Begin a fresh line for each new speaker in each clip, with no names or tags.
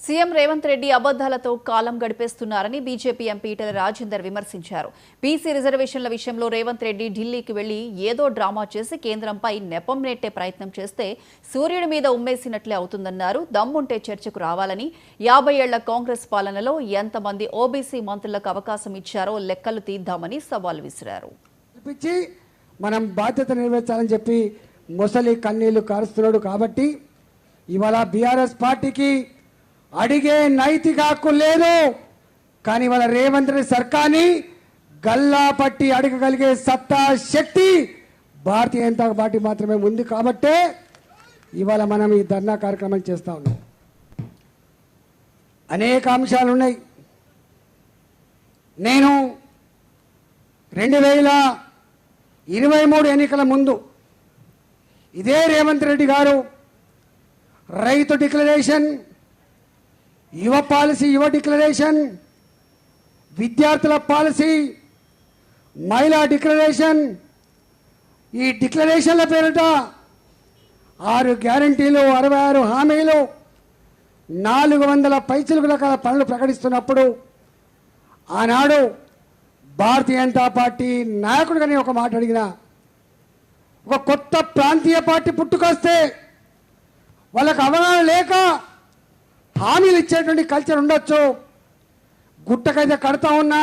CM Revanth Reddy అబద్ధాలతో కాలం గడిపేస్తున్నారని BJP MP Etela Rajender విమర్శించారు. BC రిజర్వేషన్ల విషయంలో రేవంత్ రెడ్డి ఢిల్లీకి వెళ్లి ఏదో డ్రామా చేసి కేంద్రంపై నెపం నెట్టే ప్రయత్నం చేస్తే సూర్యుడి మీద ఉమ్మేసినట్లే అవుతుందన్నారు. దమ్ముంటే చర్చకు రావాలని, 50 ఏళ్ల కాంగ్రెస్ పాలనలో ఎంతమంది ఓబీసీ మంత్రులకు అవకాశం ఇచ్చారో లెక్కలు తీద్దామని సవాల్ విసిరారు.
మనం బాధ్యత నెరవేర్చాలని చెప్పి మొసలి కన్నీళ్లు కారుస్తున్నాడు. కాబట్టి ఇవాళ బీఆర్ఎస్ పార్టీకి అడిగే నైతిక హక్కు లేదు. కానీ ఇవాళ రేవంత్ రెడ్డి సర్కార్ని గల్లా పట్టి అడగగలిగే సత్తా శక్తి భారతీయ జనతా పార్టీ మాత్రమే ఉంది. కాబట్టే ఇవాళ మనం ఈ ధర్నా కార్యక్రమం చేస్తా ఉన్నాం. అనేక అంశాలు ఉన్నాయి. నేను 2023 ఎన్నికల ముందు ఇదే రేవంత్ రెడ్డి గారు రైతు డిక్లరేషన్, యువ పాలసీ, యువ డిక్లరేషన్, విద్యార్థుల పాలసీ, మహిళా డిక్లరేషన్, ఈ డిక్లరేషన్ల పేరిట 6 గ్యారంటీలు, 66 హామీలు, 400 పైచిలకు రకాల పనులు ప్రకటిస్తున్నప్పుడు ఆనాడు భారతీయ జనతా పార్టీ నాయకుడిగా నేను ఒక మాట అడిగిన, ఒక కొత్త ప్రాంతీయ పార్టీ పుట్టుకొస్తే వాళ్ళకు అవగాహన లేక హామీలు ఇచ్చేటువంటి కల్చర్ ఉండొచ్చు, గుట్టకైతే కడతా ఉన్నా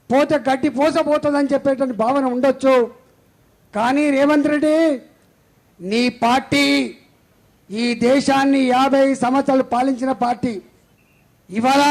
పోతే గడ్డి పోసపోతుందని చెప్పేటువంటి భావన ఉండొచ్చు. కానీ రేవంత్ రెడ్డి, నీ పార్టీ ఈ దేశాన్ని 50 సంవత్సరాలు పాలించిన పార్టీ. ఇవాళ